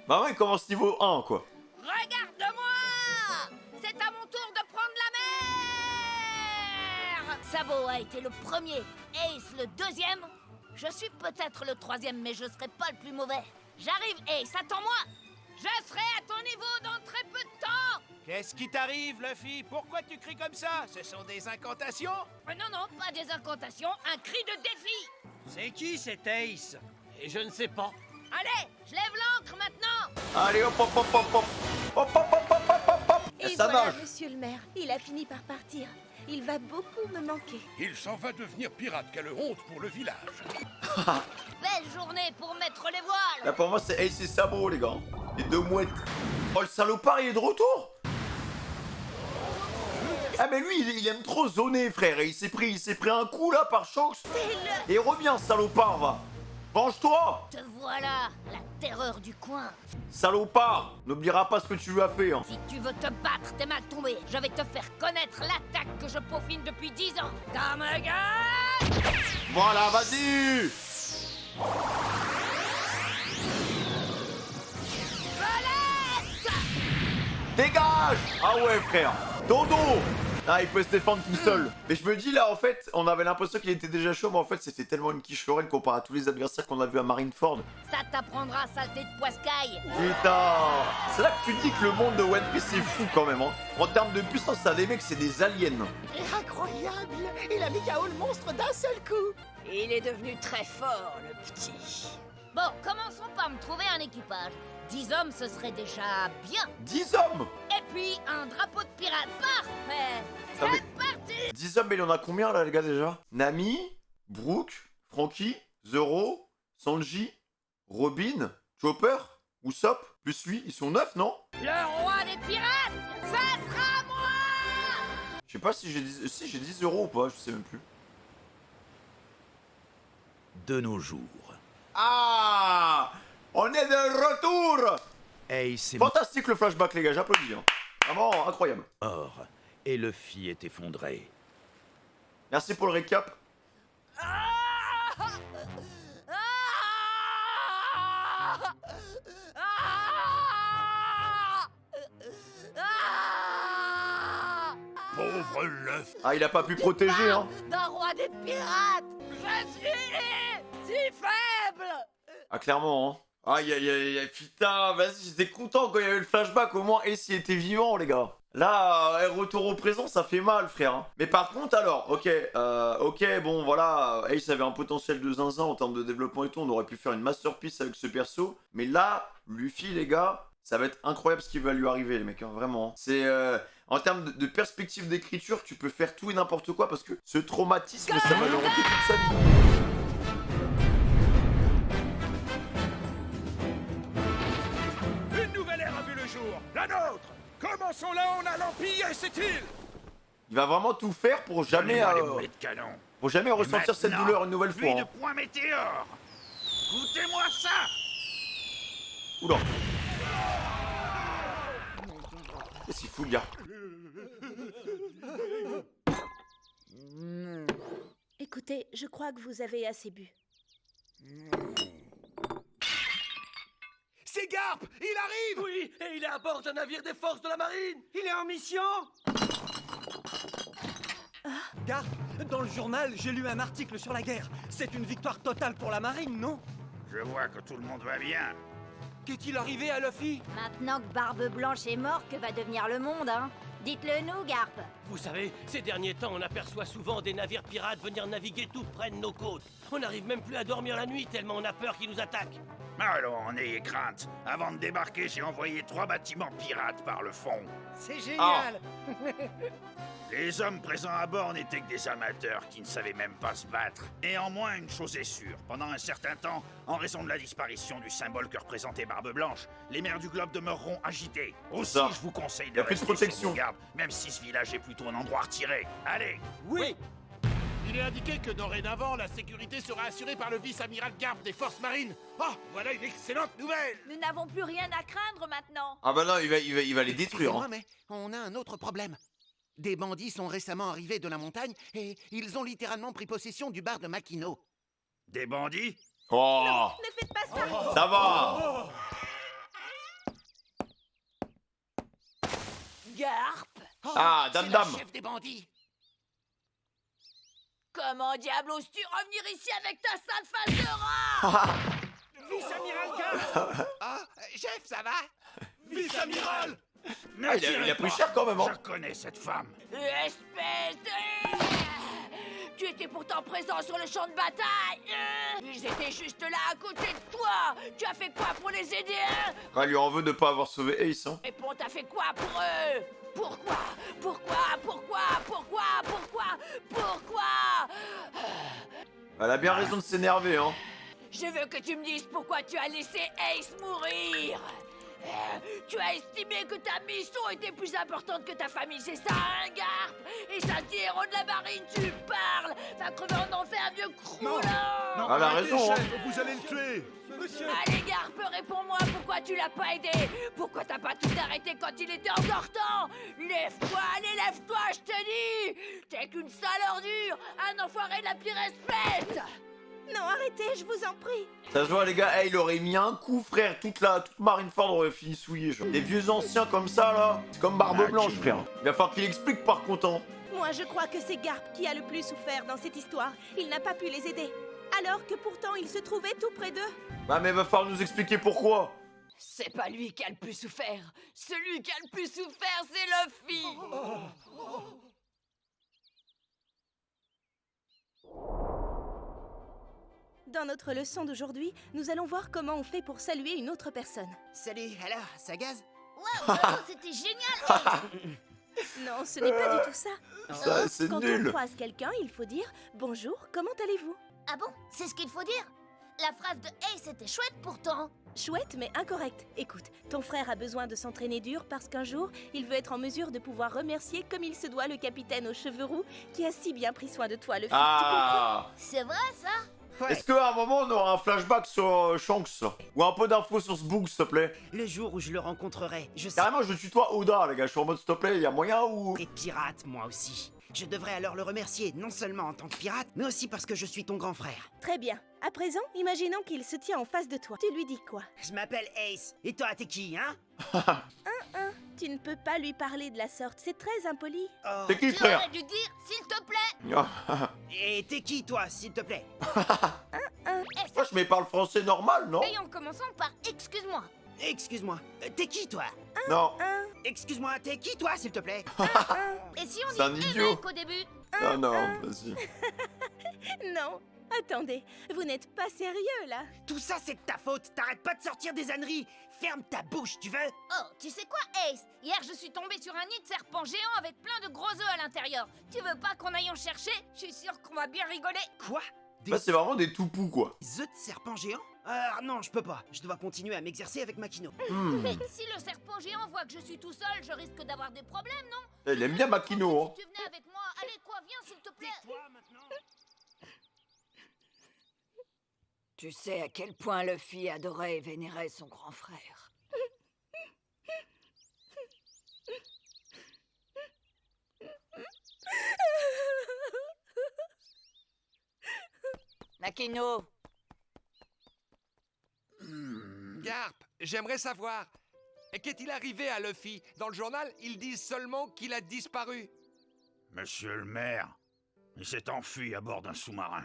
Bah ouais, il commence niveau 1, quoi. Regarde-moi! C'est à mon tour de prendre la Sabot a été le premier, Ace le deuxième. Je suis peut-être le troisième, mais je serai pas le plus mauvais. J'arrive, Ace, attends-moi. Je serai à ton niveau dans très peu de temps. Qu'est-ce qui t'arrive, Luffy? Pourquoi tu cries comme ça? Ce sont des incantations? Non, pas des incantations, un cri de défi. C'est qui cet Ace? Et je ne sais pas. Allez, je lève l'ancre maintenant. Allez, hop, hop, hop, hop, hop. Hop, hop, hop, hop, hop, hop, hop. Et Ça voilà, nage. monsieur le maire, il a fini par partir. Il va beaucoup me manquer. Il s'en va devenir pirate, quelle honte pour le village. Belle journée pour mettre les voiles. Là, pour moi, c'est Ace et Sabot, les gars. Les deux mouettes. Oh, le salopard, il est de retour. Ah, mais lui, il aime trop zoner, frère. Et il s'est pris un coup, là, par Shanks. Et reviens, salopard, va. Venge-toi. Te voilà, la terreur du coin. Salopard, n'oubliera pas ce que tu lui as fait, hein. Si tu veux te battre, t'es mal tombé. Je vais te faire connaître l'attaque que je peaufine depuis 10 ans. Damagan! Voilà, vas-y. Valette! Dégage. Ah ouais, frère. Dodo. Ah, il peut se défendre tout seul. Mais je me dis, là, en fait, on avait l'impression qu'il était déjà chaud, mais en fait, c'était tellement une quiche Lorraine comparé à tous les adversaires qu'on a vu à Marineford. Ça t'apprendra, saleté de poiscaille. Putain. C'est là que tu dis que le monde de One Piece, c'est fou, quand même, hein. En termes de puissance, ça, des mecs, c'est des aliens. Incroyable! Il a mis KO le monstre d'un seul coup! Il est devenu très fort, le petit. Bon, commençons par me trouver un équipage. 10 hommes, ce serait déjà bien. 10 hommes. Et puis, un drapeau de pirate, parfait. Ah, C'est parti. 10 hommes, mais il y en a combien, là, les gars, déjà? Nami, Brooke, Franky, Zoro, Sanji, Robin, Chopper, Usopp, plus lui, ils sont 9, non? Le roi des pirates, ça sera moi. Je sais pas si j'ai 10 euros ou pas, je sais même plus. De nos jours, Ah, on est de retour. Ace est Fantastique le flashback, les gars, j'applaudis. Hein. Vraiment incroyable. mort et Luffy est effondré. Merci pour le récap. Pauvre Luffy. Ah, il a pas pu protéger, hein. D'un roi des pirates, je suis si faible. Ah, clairement, hein. Aïe, aïe, aïe, putain, vas-y, j'étais content quand il y avait le flashback, au moins Ace il était vivant, les gars. Là, retour au présent, ça fait mal, frère. Hein. Mais par contre, alors, ok, bon, voilà, Ace avait un potentiel de zinzin en termes de développement et tout, on aurait pu faire une masterpiece avec ce perso. Mais là, Luffy, les gars, ça va être incroyable ce qui va lui arriver, les mecs, hein, vraiment. C'est, en termes de perspective d'écriture, tu peux faire tout et n'importe quoi, parce que ce traumatisme, ça va le hanter toute sa vie. Une nouvelle ère a vu le jour, la nôtre. Commençons là, on a l'Empire et cette île. Il va vraiment tout faire pour jamais, Donnez-moi les boulets de canon. pour jamais Et ressentir cette maintenant, douleur une nouvelle pluie fois. de Hein. points météores. Goûtez-moi ça. Oula. Qu'est-ce qu'il fout, le gars? Écoutez, je crois que vous avez assez bu. C'est Garp, il arrive. Oui, et il est à bord d'un navire des forces de la marine. Il est en mission. Garp, dans le journal, j'ai lu un article sur la guerre. C'est une victoire totale pour la marine, non? Je vois que tout le monde va bien. Qu'est-il arrivé à Luffy? Maintenant que Barbe Blanche est mort, que va devenir le monde, hein? Dites-le nous, Garp. Vous savez, ces derniers temps, on aperçoit souvent des navires pirates venir naviguer tout près de nos côtes. On n'arrive même plus à dormir la nuit tellement on a peur qu'ils nous attaquent. Allons, n'ayez crainte. Avant de débarquer, j'ai envoyé 3 bâtiments pirates par le fond. C'est génial. Les hommes présents à bord n'étaient que des amateurs qui ne savaient même pas se battre. Néanmoins, une chose est sûre, pendant un certain temps, en raison de la disparition du symbole que représentait Barbe Blanche, les mers du globe demeureront agitées. Aussi, Ça. je vous conseille Y de a plus de rester protection. sur vos gardes, même si ce village est plutôt un endroit retiré. Allez. Oui. Il est indiqué que dorénavant, la sécurité sera assurée par le vice-amiral Garp des forces marines. Oh, voilà une excellente nouvelle. Nous n'avons plus rien à craindre maintenant. Ah bah non, il va les détruire. Excusez-moi, Hein. mais on a un autre problème. Des bandits sont récemment arrivés de la montagne et ils ont littéralement pris possession du bar de Makino. Des bandits? Oh, Ne faites pas ça. ça va. Garp. Oh, Ah, c'est Dame le Dame. chef des bandits. Comment diable oses-tu revenir ici avec ta sale face de rat? Vice-amiral Garp. Ah, chef, ça va? Vice-amiral! Ah, il a pris cher quand même, hein. Je connais cette femme. Espèce de... Tu étais pourtant présent sur le champ de bataille. Ils étaient juste là à côté de toi. Tu as fait quoi pour les aider, hein? Elle lui en veut de pas avoir sauvé Ace, hein. Réponds, t'as fait quoi pour eux? Pourquoi? Elle a bien raison de s'énerver, hein. Je veux que tu me dises pourquoi tu as laissé Ace mourir. Tu as estimé que ta mission était plus importante que ta famille, c'est ça, hein, Garp? Et ça se dit héros de la marine, tu parles? Va crever en enfer, vieux croulant! Non, elle a arrêtez, raison, hein. chef, vous allez le tuer! Monsieur. Allez, Garp, réponds-moi, pourquoi tu l'as pas aidé? Pourquoi t'as pas tout arrêté quand il était encore temps? Lève-toi, allez, lève-toi, je te dis! T'es qu'une sale ordure, un enfoiré de la pire espèce! Non, arrêtez, je vous en prie. Ça se voit, les gars, il aurait mis un coup, frère. Toute Marineford aurait fini souillé, genre. Des vieux anciens comme ça, là, c'est comme Barbe Blanche, frère. Il va falloir qu'il explique par contre, hein. Moi, je crois que c'est Garp qui a le plus souffert dans cette histoire. Il n'a pas pu les aider. Alors que pourtant, il se trouvait tout près d'eux. Bah, mais va falloir nous expliquer pourquoi. C'est pas lui qui a le plus souffert. Celui qui a le plus souffert, c'est Luffy. Dans notre leçon d'aujourd'hui, nous allons voir comment on fait pour saluer une autre personne. Salut, alors, ça gaze? Waouh, c'était génial. Non, ce n'est pas du tout ça. Ça, c'est Quand nul. on croise quelqu'un, il faut dire « Bonjour, comment allez-vous ?» Ah bon? C'est ce qu'il faut dire? La phrase de « Hey, c'était chouette pourtant !» Chouette, mais incorrect. Écoute, ton frère a besoin de s'entraîner dur parce qu'un jour, il veut être en mesure de pouvoir remercier comme il se doit le capitaine aux cheveux roux qui a si bien pris soin de toi, le fils. Ah. C'est vrai ça? Est-ce qu'à un moment on aura un flashback sur Shanks? Ou un peu d'infos sur ce bug, s'il te plaît? Le jour où je le rencontrerai, je sais... Carrément, je tutoie Oda, les gars. Je suis en mode, s'il te plaît, y a moyen ou... Et pirate, moi aussi. Je devrais alors le remercier, non seulement en tant que pirate, mais aussi parce que je suis ton grand frère. Très bien. À présent, imaginons qu'il se tient en face de toi. Tu lui dis quoi? Je m'appelle Ace. Et toi, t'es qui, hein? Tu ne peux pas lui parler de la sorte, c'est très impoli. Oh. T'es qui, Tu frère? aurais dû dire « S'il te plaît !» Et t'es qui, toi, s'il te plaît? Moi, je parle français normal, non? Et en commençant par « Excuse-moi !» Excuse-moi, t'es qui, toi? Non. Excuse-moi, t'es qui, toi, s'il te plaît? Et si on C'est un dit idiot. Évêque au début? Non, non, vas-y. Non, attendez, vous n'êtes pas sérieux, là? Tout ça, c'est de ta faute. T'arrêtes pas de sortir des âneries. Ferme ta bouche, tu veux? Oh, tu sais quoi, Ace? Hier, je suis tombée sur un nid de serpent géant avec plein de gros œufs à l'intérieur. Tu veux pas qu'on aille en chercher? Je suis sûre qu'on va bien rigoler. Quoi? Bah, c'est vraiment des toupous, quoi. Des œufs de serpent géant? Ah non, je peux pas. Je dois continuer à m'exercer avec Makino. Mais si le serpent géant voit que je suis tout seul, je risque d'avoir des problèmes, non? Il aime bien Makino, hein. Si tu venais avec moi, allez, quoi, viens, s'il te plaît. Tais-toi maintenant. Tu sais à quel point Luffy adorait et vénérait son grand frère. Makino. Garp, j'aimerais savoir, qu'est-il arrivé à Luffy? Dans le journal, ils disent seulement qu'il a disparu. Monsieur le maire, il s'est enfui à bord d'un sous-marin.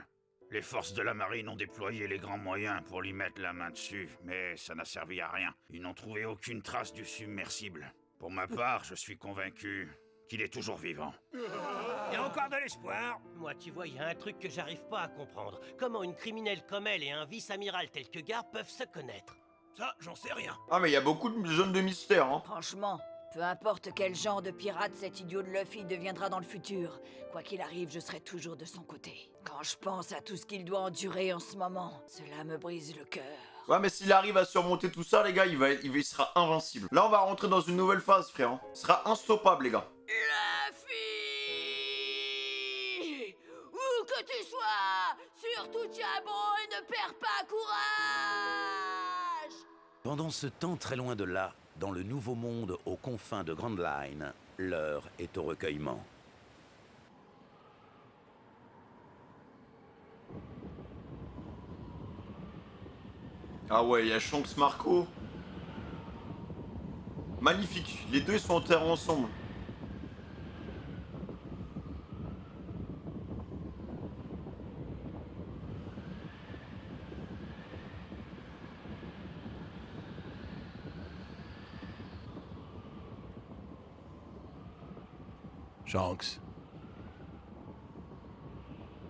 Les forces de la marine ont déployé les grands moyens pour lui mettre la main dessus, mais ça n'a servi à rien. Ils n'ont trouvé aucune trace du submersible. Pour ma part, je suis convaincu qu'il est toujours vivant. Il y a encore de l'espoir. Moi, tu vois, il y a un truc que j'arrive pas à comprendre. Comment une criminelle comme elle et un vice-amiral tel que Garp peuvent se connaître? Ça, j'en sais rien. Ah, mais il y a beaucoup de zones de mystère, hein. Franchement, peu importe quel genre de pirate cet idiot de Luffy deviendra dans le futur, quoi qu'il arrive, je serai toujours de son côté. Quand je pense à tout ce qu'il doit endurer en ce moment, cela me brise le cœur. Ouais, mais s'il arrive à surmonter tout ça, les gars, il sera invincible. Là, on va rentrer dans une nouvelle phase, frère. Hein. Il sera instoppable, les gars. Luffy! Où que tu sois, surtout tiens bon et ne perds pas courage! Pendant ce temps très loin de là, dans le nouveau monde aux confins de Grand Line, l'heure est au recueillement. Ah ouais, il y a Shanks Marco. Magnifique. Les deux sont en terre ensemble. Shanks,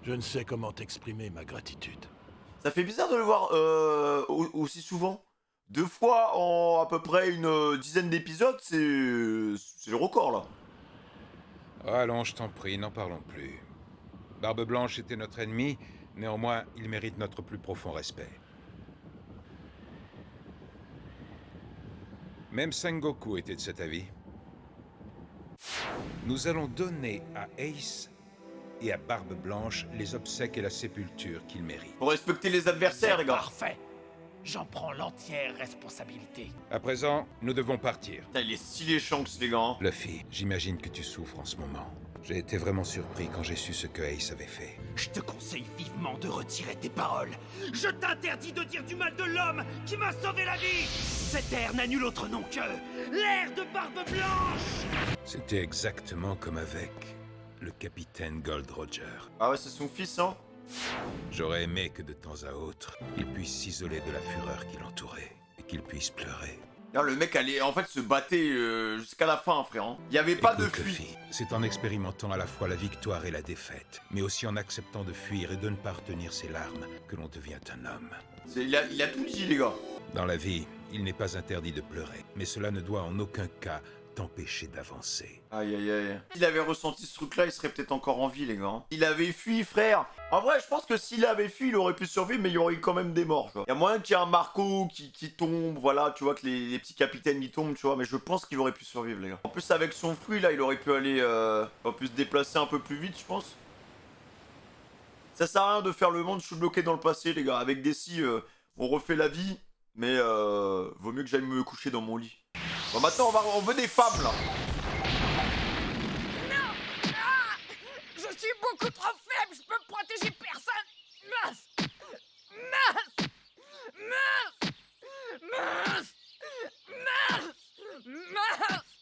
je ne sais comment t'exprimer ma gratitude. Ça fait bizarre de le voir aussi souvent. 2 fois en à peu près une dizaine d'épisodes, c'est le record là. Allons, je t'en prie, n'en parlons plus. Barbe Blanche était notre ennemi, néanmoins, il mérite notre plus profond respect. Même Sengoku était de cet avis. Nous allons donner à Ace et à Barbe Blanche les obsèques et la sépulture qu'ils méritent. Pour respecter les adversaires, les gars. Parfait. J'en prends l'entière responsabilité. À présent, nous devons partir. Putain, il est stylé, Shanks, les gars. Luffy, j'imagine que tu souffres en ce moment. J'ai été vraiment surpris quand j'ai su ce que Ace avait fait. Je te conseille vivement de retirer tes paroles. Je t'interdis de dire du mal de l'homme qui m'a sauvé la vie. Cet air n'a nul autre nom que l'air de Barbe Blanche. C'était exactement comme avec le capitaine Gold Roger. Ah ouais, c'est son fils, hein. J'aurais aimé que de temps à autre, il puisse s'isoler de la fureur qui l'entourait et qu'il puisse pleurer. Non, le mec allait en fait se battait jusqu'à la fin, frère. Hein. Il n'y avait pas de fuite. Luffy, c'est en expérimentant à la fois la victoire et la défaite, mais aussi en acceptant de fuir et de ne pas retenir ses larmes, que l'on devient un homme. Il a tout dit, les gars. Dans la vie, il n'est pas interdit de pleurer, mais cela ne doit en aucun cas t'empêcher d'avancer. Aïe aïe aïe. S'il avait ressenti ce truc là, il serait peut-être encore en vie, les gars. Il avait fui, frère. En vrai, je pense que s'il avait fui, il aurait pu survivre, mais il y aurait eu quand même des morts, tu vois. Il y a moyen qu'il y ait un Marco qui tombe, voilà, tu vois, que les petits capitaines y tombent, tu vois, mais je pense qu'il aurait pu survivre, les gars. En plus, avec son fruit, là, il aurait pu aller, se déplacer un peu plus vite, je pense. Ça sert à rien de faire le monde, je suis bloqué dans le passé, les gars. Avec Desi, on refait la vie, mais vaut mieux que j'aille me coucher dans mon lit. Bon, maintenant, on veut des femmes, là. Non. Ah, je suis beaucoup trop faible, je peux protéger personne. Mince. Mince. Mince. Mince. Mince.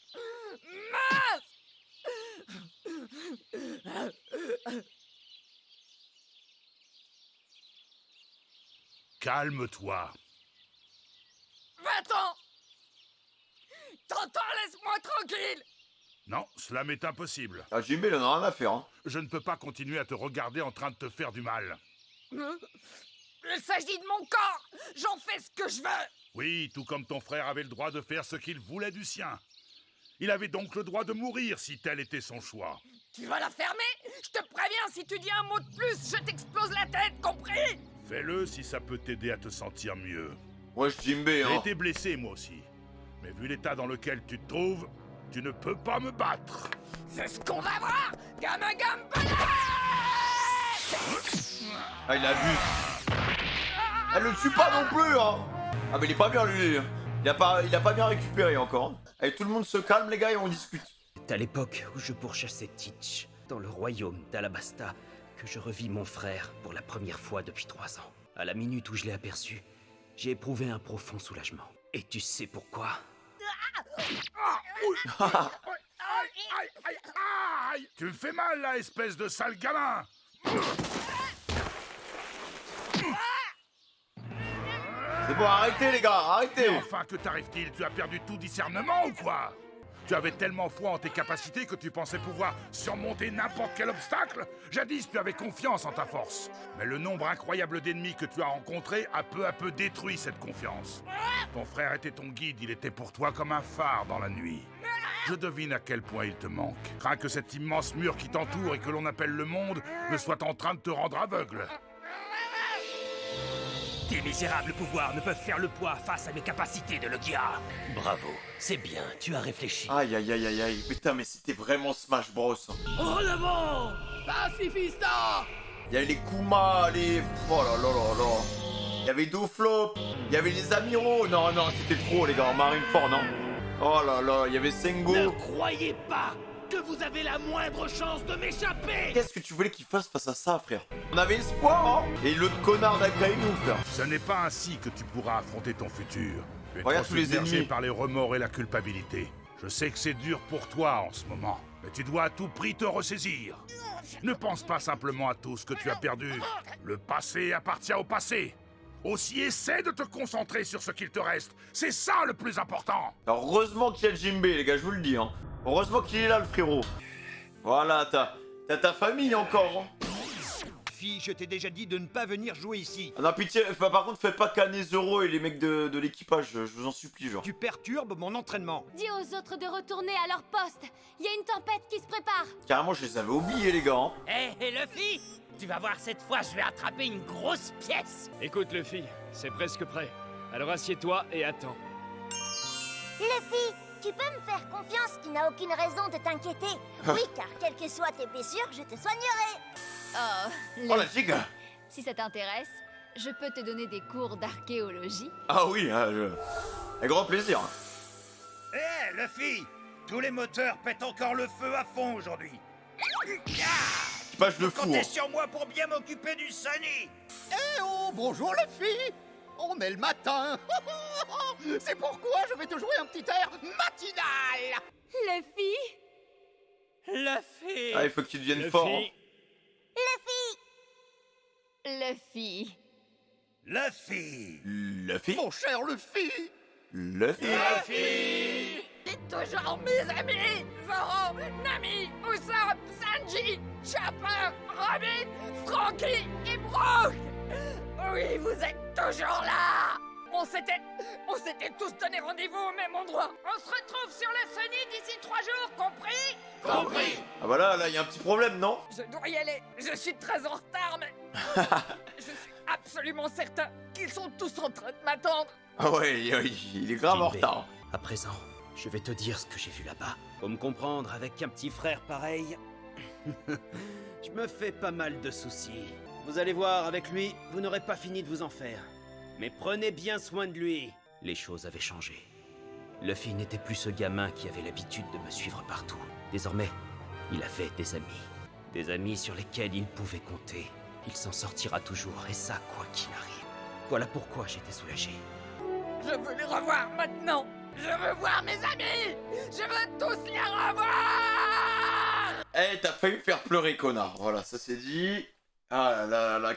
Mince. Calme-toi. Va-t'en. T'entends, laisse-moi tranquille. Non, cela m'est impossible. Ah, Jimmy, il en a rien à faire, hein. Je ne peux pas continuer à te regarder en train de te faire du mal. Il s'agit de mon corps. J'en fais ce que je veux. Oui, tout comme ton frère avait le droit de faire ce qu'il voulait du sien. Il avait donc le droit de mourir si tel était son choix. Tu vas la fermer? Je te préviens, si tu dis un mot de plus, je t'explose la tête, compris? Fais-le si ça peut t'aider à te sentir mieux. Ouais, Jimmy, hein. J'ai été blessé, moi aussi. Mais vu l'état dans lequel tu te trouves, tu ne peux pas me battre. C'est ce qu'on va voir. Gamma Gamma. Ah, il abuse. Elle le tue pas non plus, hein. Ah, mais il est pas bien, lui. Il a pas bien récupéré encore. Allez, tout le monde se calme, les gars, et on discute. C'est à l'époque où je pourchassais Teach, dans le royaume d'Alabasta, que je revis mon frère pour la première fois depuis 3 ans. À la minute où je l'ai aperçu, j'ai éprouvé un profond soulagement. Et tu sais pourquoi? Aïe! Tu me fais mal, là, espèce de sale gamin! C'est bon, arrêtez, les gars, arrêtez! Mais enfin, que t'arrive-t-il? Tu as perdu tout discernement ou quoi? Tu avais tellement foi en tes capacités que tu pensais pouvoir surmonter n'importe quel obstacle? Jadis, tu avais confiance en ta force. Mais le nombre incroyable d'ennemis que tu as rencontrés a peu à peu détruit cette confiance. Ton frère était ton guide, il était pour toi comme un phare dans la nuit. Je devine à quel point il te manque. Crains que cet immense mur qui t'entoure et que l'on appelle le monde ne soit en train de te rendre aveugle. Tes misérables pouvoirs ne peuvent faire le poids face à mes capacités de Logia. Bravo, c'est bien, tu as réfléchi. Aïe, aïe, aïe, aïe, aïe. Putain, mais c'était vraiment Smash Bros. En avant! Pacifista! Il y avait les Kuma, les... Oh là là là là. Il y avait Doflop, il y avait les Amiraux. Non, non, c'était trop, les gars, en Marineford, non? Oh là là, il y avait Sengo. Ne croyez pas que vous avez la moindre chance de m'échapper! Qu'est-ce que tu voulais qu'il fasse face à ça, frère? On avait espoir, hein? Et l'autre connard d'Agré nous, frère. Ce n'est pas ainsi que tu pourras affronter ton futur. Tu es Regarde trop tous les submergé ennemis. par les remords et la culpabilité. Je sais que c'est dur pour toi en ce moment, mais tu dois à tout prix te ressaisir. Ne pense pas simplement à tout ce que tu as perdu. Le passé appartient au passé. Aussi, essaie de te concentrer sur ce qu'il te reste. C'est ça le plus important. Alors, heureusement qu'il y a Jimbe, les gars, je vous le dis, hein. Heureusement qu'il est là, le frérot. Voilà, t'as ta famille encore. Hein. Fille, je t'ai déjà dit de ne pas venir jouer ici. Ah non, pitié, par contre, faites pas canner Zoro et les mecs de l'équipage, je vous en supplie, genre. Tu perturbes mon entraînement. Dis aux autres de retourner à leur poste. Il y a une tempête qui se prépare. Carrément, je les avais oubliés, les gars. Hein. Hé, Luffy, tu vas voir, cette fois, je vais attraper une grosse pièce. Écoute, Luffy, c'est presque prêt. Alors assieds-toi et attends. Luffy, tu peux me faire confiance, tu n'as aucune raison de t'inquiéter. Oui, car quelles que soient tes blessures, je te soignerai. Oh, Oh la giga. Si ça t'intéresse, je peux te donner des cours d'archéologie. Ah oui, avec grand plaisir. Hé, Luffy, tous les moteurs pètent encore le feu à fond aujourd'hui. Page de fou. Comptez Hein. sur moi pour bien m'occuper du Sunny. Eh oh, bonjour les filles. On est le matin. C'est pourquoi je vais te jouer un petit air matinal. Luffy, Luffy. Ah, il faut que tu deviennes fort. Hein. Luffy. Luffy. Luffy. Mon cher Luffy. Luffy. Luffy. C'est toujours mes amis Zoro, Nami, Usopp, Sanji, Chopper, Robin, Franky et Brook. Oui, vous êtes toujours là. On s'était tous donné rendez-vous au même endroit. On se retrouve sur le Sunny d'ici 3 jours, compris? Compris. Ah bah là, il y a un petit problème, non? Je dois y aller. Je suis très en retard, mais je suis absolument certain qu'ils sont tous en train de m'attendre. Ah ouais, il est grave en retard. À présent, je vais te dire ce que j'ai vu là-bas. Faut me comprendre, avec un petit frère pareil, je me fais pas mal de soucis. Vous allez voir, avec lui, vous n'aurez pas fini de vous en faire. Mais prenez bien soin de lui. Les choses avaient changé. Luffy n'était plus ce gamin qui avait l'habitude de me suivre partout. Désormais, il avait des amis. Des amis sur lesquels il pouvait compter. Il s'en sortira toujours, et ça, quoi qu'il arrive. Voilà pourquoi j'étais soulagé. Je veux les revoir maintenant. Je veux voir mes amis. Je veux tous les revoir. Eh, t'as failli me faire pleurer, connard. Voilà, ça c'est dit. Ah là là,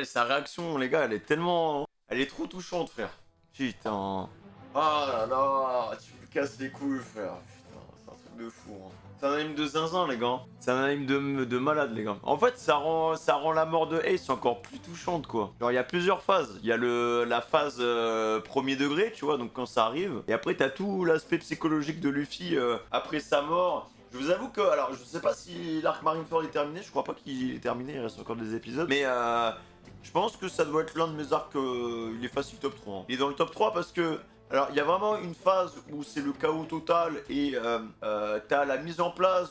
sa réaction, les gars, elle est tellement... Elle est trop touchante, frère. Putain. Ah là là, tu me casses les couilles, frère. Putain, c'est un truc de fou. Hein. C'est un anime de zinzin, les gars. C'est un anime de malade, les gars. En fait, ça rend la mort de Ace encore plus touchante, quoi. Genre, il y a plusieurs phases. Il y a la phase premier degré, tu vois, donc quand ça arrive. Et après, t'as tout l'aspect psychologique de Luffy après sa mort. Je vous avoue que, alors, je sais pas si l'arc Marineford est terminé. Je crois pas qu'il est terminé, il reste encore des épisodes. Mais je pense que ça doit être l'un de mes arcs, il est facile top 3. Hein. Il est dans le top 3 parce que, alors il y a vraiment une phase où c'est le chaos total et t'as la mise en place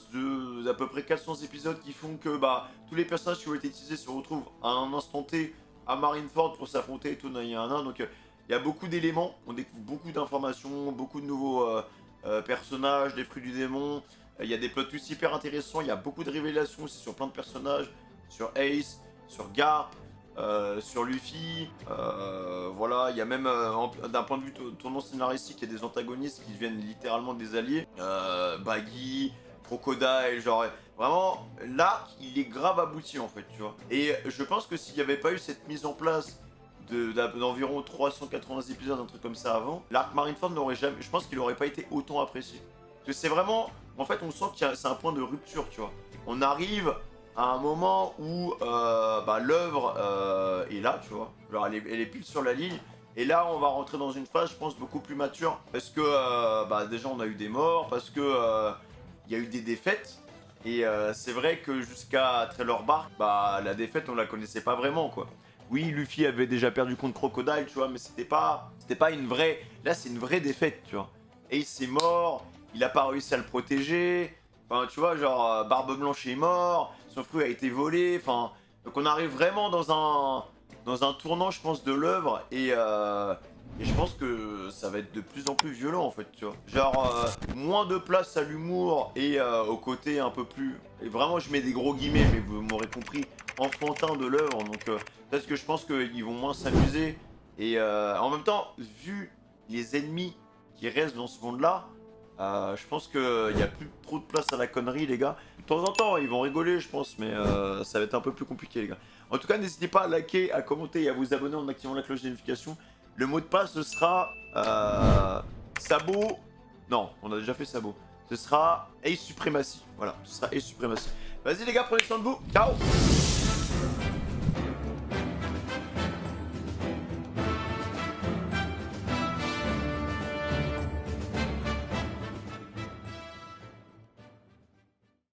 d'à peu près 400 épisodes qui font que bah, tous les personnages qui ont été utilisés se retrouvent à un instant T à Marineford pour s'affronter et tout, il y en a un. Donc il y a beaucoup d'éléments, on découvre beaucoup d'informations, beaucoup de nouveaux personnages, des fruits du démon. Il y a des plots twists hyper intéressants, il y a beaucoup de révélations aussi sur plein de personnages, sur Ace, sur Garp. Sur Luffy, voilà, il y a même d'un point de vue tournant scénaristique, il y a des antagonistes qui deviennent littéralement des alliés, Baggy, Crocodile, genre vraiment l'arc il est grave abouti en fait, tu vois. Et je pense que s'il n'y avait pas eu cette mise en place d'environ 380 épisodes, un truc comme ça avant, l'arc Marineford n'aurait jamais, je pense qu'il n'aurait pas été autant apprécié. Parce que c'est vraiment, en fait on sent que c'est un point de rupture, tu vois. On arrive à un moment où l'œuvre est là, tu vois. Genre elle est pile sur la ligne. Et là, on va rentrer dans une phase, je pense, beaucoup plus mature. Parce que déjà, on a eu des morts, parce que il y a eu des défaites. Et c'est vrai que jusqu'à Trailer Bark, la défaite, on la connaissait pas vraiment, quoi. Oui, Luffy avait déjà perdu contre Crocodile, tu vois, mais c'était pas une vraie... Là, c'est une vraie défaite, tu vois. Ace est mort, il a pas réussi à le protéger. Enfin, tu vois, genre, Barbe Blanche est mort, son fruit a été volé, enfin... Donc on arrive vraiment dans un tournant, je pense, de l'œuvre, et je pense que ça va être de plus en plus violent, en fait, tu vois. Genre, moins de place à l'humour, et au côté un peu plus... Et vraiment, je mets des gros guillemets, mais vous m'aurez compris, enfantin de l'œuvre, donc peut-être que je pense qu'ils vont moins s'amuser, et en même temps, vu les ennemis qui restent dans ce monde-là, je pense qu'il n'y a plus trop de place à la connerie, les gars. De temps en temps, ils vont rigoler, je pense, mais ça va être un peu plus compliqué, les gars. En tout cas, n'hésitez pas à liker, à commenter et à vous abonner en activant la cloche de notification. Le mot de passe, ce sera... Sabot... Non, on a déjà fait Sabot. Ce ce sera Ace Supremacy. Voilà, ce sera Ace Supremacy. Vas-y les gars, prenez soin de vous. Ciao.